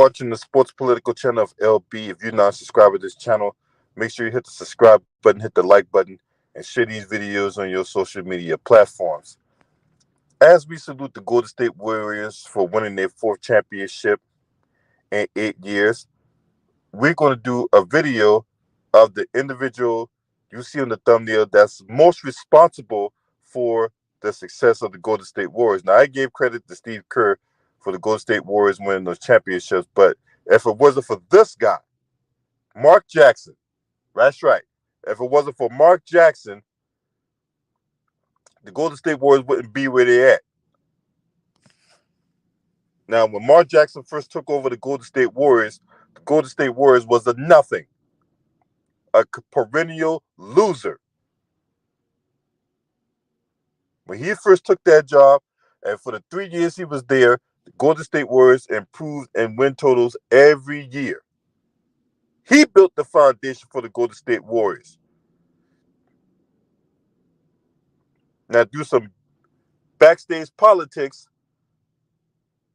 watching the Sports Political channel of LB. If you're not subscribed to this channel, make sure you hit the subscribe button, hit the like button, and share these videos on your social media platforms. As we salute the Golden State Warriors for winning their fourth championship in 8 years, we're going to do a video of the individual you see on the thumbnail that's most responsible for the success of the Golden State Warriors. Now, I gave credit to Steve Kerr for the Golden State Warriors winning those championships, but if it wasn't for this guy, Mark Jackson, that's right, if it wasn't for Mark Jackson, the Golden State Warriors wouldn't be where they're at. Now, when Mark Jackson first took over the Golden State Warriors was a nothing, a perennial loser. When he first took that job, and for the 3 years he was there, the Golden State Warriors improved in win totals every year. He built the foundation for the Golden State Warriors. Now, do some backstage politics.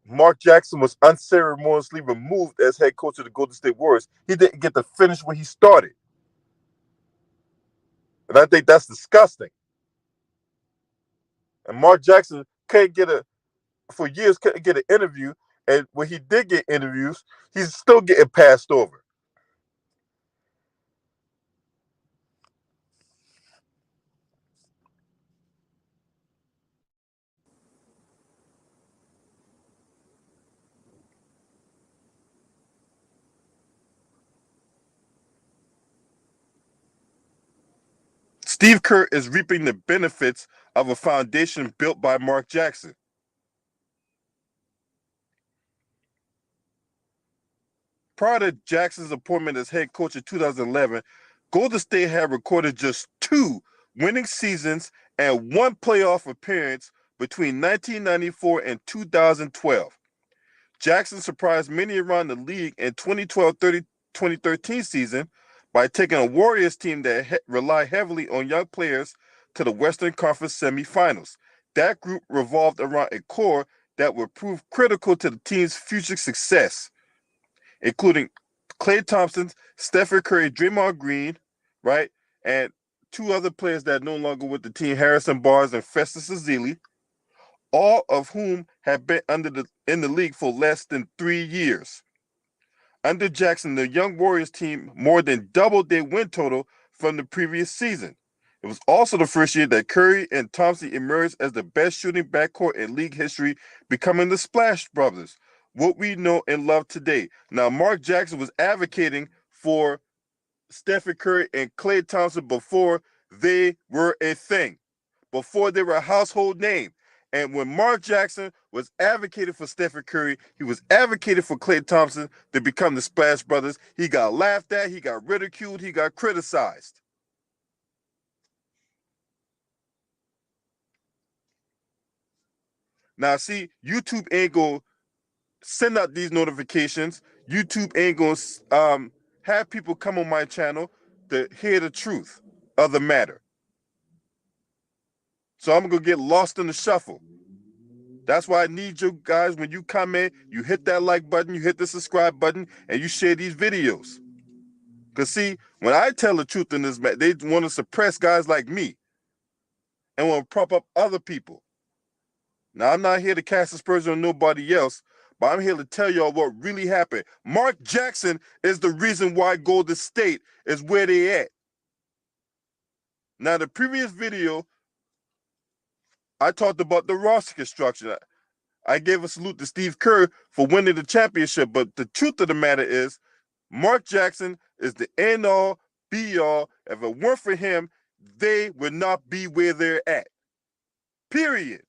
Mark Jackson was unceremoniously removed as head coach of the Golden State Warriors. He didn't get to finish what he started. And I think that's disgusting. And Mark Jackson couldn't get an interview. And when he did get interviews, he's still getting passed over. Steve Kerr is reaping the benefits of a foundation built by Mark Jackson. Prior to Jackson's appointment as head coach in 2011, Golden State had recorded just 2 winning seasons and 1 playoff appearance between 1994 and 2012. Jackson surprised many around the league in 2012-2013 season by taking a Warriors team that relied heavily on young players to the Western Conference semifinals. That group revolved around a core that would prove critical to the team's future success, including Klay Thompson, Stephen Curry, Draymond Green, right, and 2 other players that are no longer with the team, Harrison Barnes and Festus Ezeli, all of whom have been in the league for less than 3 years. Under Jackson, the young Warriors team more than doubled their win total from the previous season. It was also the first year that Curry and Thompson emerged as the best shooting backcourt in league history, becoming the Splash Brothers, what we know and love today. Now, Mark Jackson was advocating for Stephen Curry and Klay Thompson before they were a thing, before they were a household name. And when Mark Jackson was advocating for Stephen Curry, he was advocating for Klay Thompson to become the Splash Brothers. He got laughed at, he got ridiculed, he got criticized. Now, see, YouTube ain't going to send out these notifications. YouTube ain't going to have people come on my channel to hear the truth of the matter. So I'm going to get lost in the shuffle. That's why I need you guys, when you comment, you hit that like button, you hit the subscribe button, and you share these videos. Because see, when I tell the truth in this matter, they want to suppress guys like me and want to prop up other people. Now, I'm not here to cast aspersions on nobody else, but I'm here to tell y'all what really happened. Mark Jackson is the reason why Golden State is where they at. Now, the previous video, I talked about the roster construction. I gave a salute to Steve Kerr for winning the championship, but the truth of the matter is, Mark Jackson is the end-all, be-all. If it weren't for him, they would not be where they're at. Period.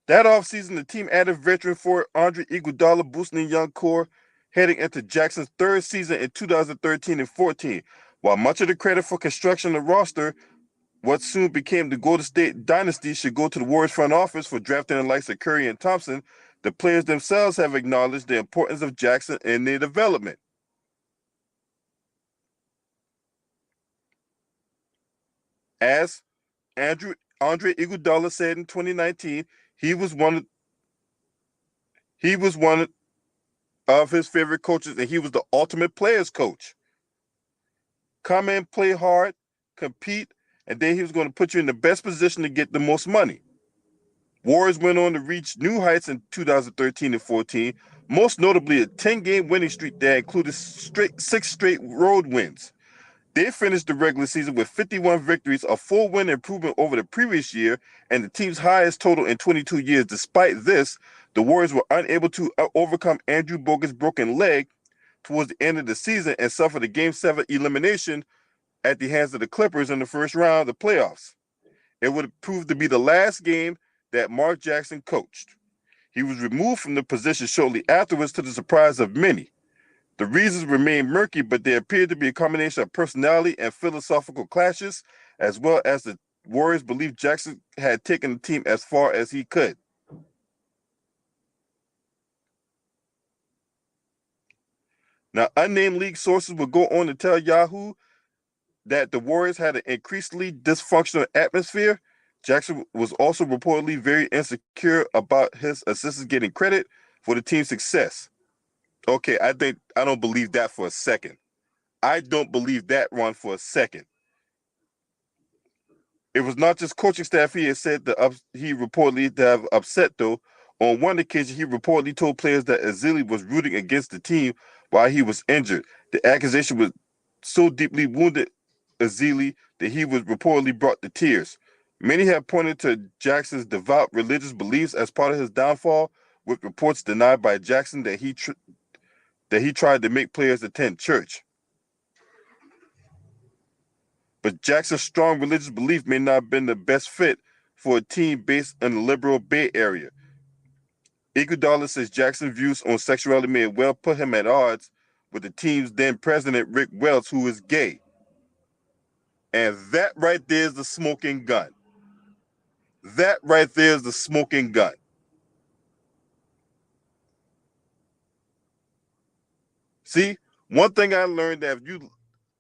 That offseason, the team added veteran forward Andre Iguodala, boosting the young core, heading into Jackson's 3rd season in 2013 and 14. While much of the credit for construction of the roster, what soon became the Golden State dynasty, should go to the Warriors front office for drafting the likes of Curry and Thompson, The players themselves have acknowledged the importance of Jackson in their development. As Andre Iguodala said in 2019, he was one of his favorite coaches, and he was the ultimate players coach. Come in, play hard, compete, and then he was going to put you in the best position to get the most money. Warriors went on to reach new heights in 2013 and 14, most notably a 10-game winning streak that included six straight road wins. They finished the regular season with 51 victories, a full win improvement over the previous year, and the team's highest total in 22 years. Despite this, the Warriors were unable to overcome Andrew Bogut's broken leg towards the end of the season and suffered a Game 7 elimination at the hands of the Clippers in the first round of the playoffs. It would prove to be the last game that Mark Jackson coached. He was removed from the position shortly afterwards to the surprise of many. The reasons remain murky, but there appeared to be a combination of personality and philosophical clashes, as well as the Warriors believed Jackson had taken the team as far as he could. Now, unnamed league sources would go on to tell Yahoo that the Warriors had an increasingly dysfunctional atmosphere. Jackson was also reportedly very insecure about his assistants getting credit for the team's success. Okay, I don't believe that for a second. I don't believe that one for a second. It was not just coaching staff he had said that he reportedly to have upset, though. On one occasion, he reportedly told players that Ezeli was rooting against the team while he was injured. The accusation was so deeply wounded Ezeli that he was reportedly brought to tears. Many have pointed to Jackson's devout religious beliefs as part of his downfall, with reports denied by Jackson that he tried to make players attend church. But Jackson's strong religious belief may not have been the best fit for a team based in the liberal Bay Area. Iguodala says Jackson's views on sexuality may well put him at odds with the team's then president, Rick Welts, who is gay. And that right there is the smoking gun. That right there is the smoking gun. See, one thing I learned that if you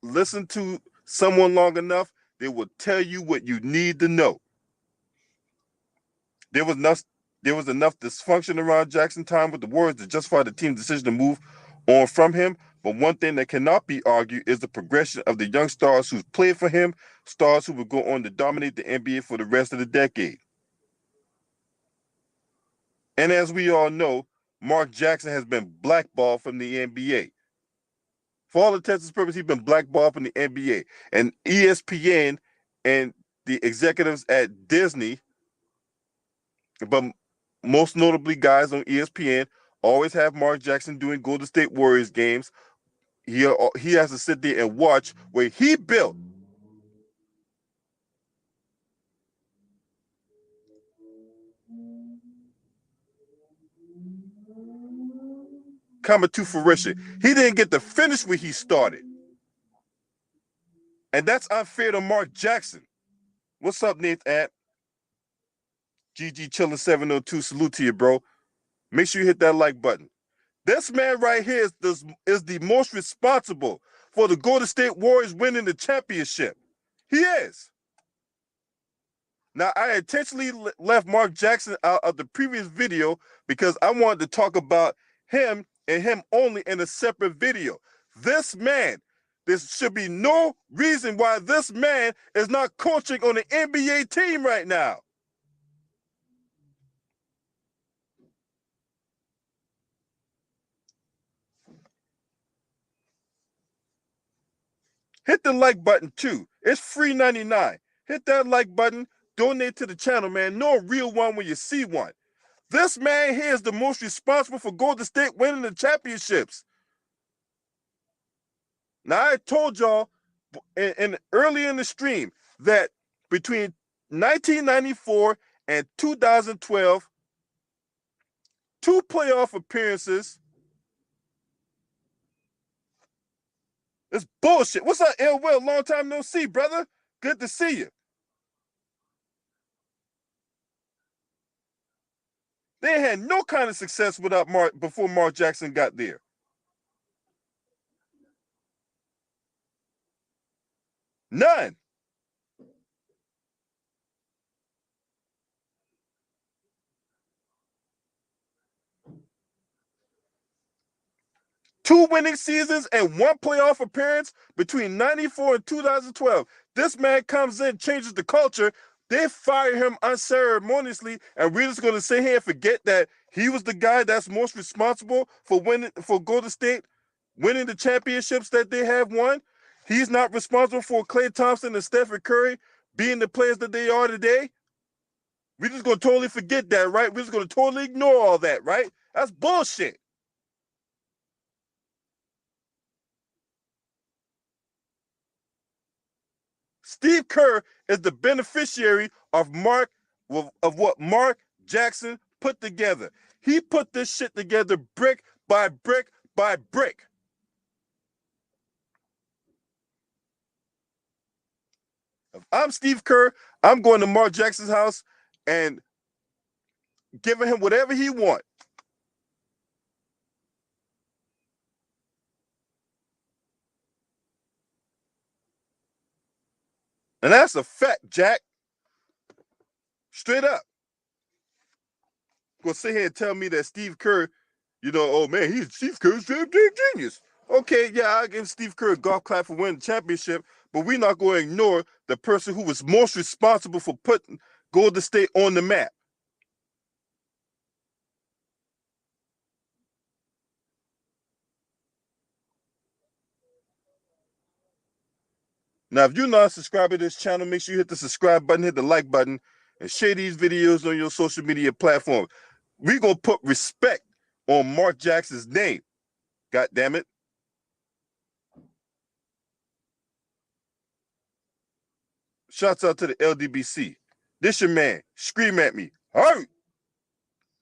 listen to someone long enough, they will tell you what you need to know. There was enough dysfunction around Jackson time with the Warriors to justify the team's decision to move on from him. But one thing that cannot be argued is the progression of the young stars who played for him, stars who would go on to dominate the NBA for the rest of the decade. And as we all know, Mark Jackson has been blackballed from the NBA. For all intents and purposes, he's been blackballed from the NBA. And ESPN and the executives at Disney, but most notably guys on ESPN, always have Mark Jackson doing Golden State Warriors games. He has to sit there and watch where he built coming to fruition. He didn't get to finish where he started. And that's unfair to Mark Jackson. What's up, Nate at GG Chillin' 702? Salute to you, bro. Make sure you hit that like button. This man right here is the most responsible for the Golden State Warriors winning the championship. He is. Now, I intentionally left Mark Jackson out of the previous video because I wanted to talk about him and him only in a separate video. This man, there should be no reason why this man is not coaching on the NBA team right now. Hit the like button too. It's free 99. Hit that like button. Donate to the channel, man. Know a real one when you see one. This man here is the most responsible for Golden State winning the championships. Now, I told y'all early in the stream that between 1994 and 2012, 2 playoff appearances. It's bullshit. What's up, L. Will? Long time no see, brother. Good to see you. They had no kind of success without before Mark Jackson got there. None. Two winning seasons and one playoff appearance between 94 and 2012. This man comes in, changes the culture. They fire him unceremoniously, and we're just going to sit here and forget that he was the guy that's most responsible for Golden State winning the championships that they have won. He's not responsible for Klay Thompson and Stephen Curry being the players that they are today. We're just going to totally forget that, right? We're just going to totally ignore all that, right? That's bullshit. Steve Kerr is the beneficiary of what Mark Jackson put together. He put this shit together brick by brick by brick. If I'm Steve Kerr, I'm going to Mark Jackson's house and giving him whatever he wants. And that's a fact, Jack. Straight up. Gonna sit here and tell me that Steve Kerr, oh man, Steve Kerr's a genius. Okay, yeah, I'll give Steve Kerr a golf clap for winning the championship, but we're not going to ignore the person who was most responsible for putting Golden State on the map. Now, if you're not subscribed to this channel, make sure you hit the subscribe button, hit the like button, and share these videos on your social media platform. We're going to put respect on Mark Jackson's name. God damn it. Shouts out to the LDBC. This your man. Scream at me. Hurt.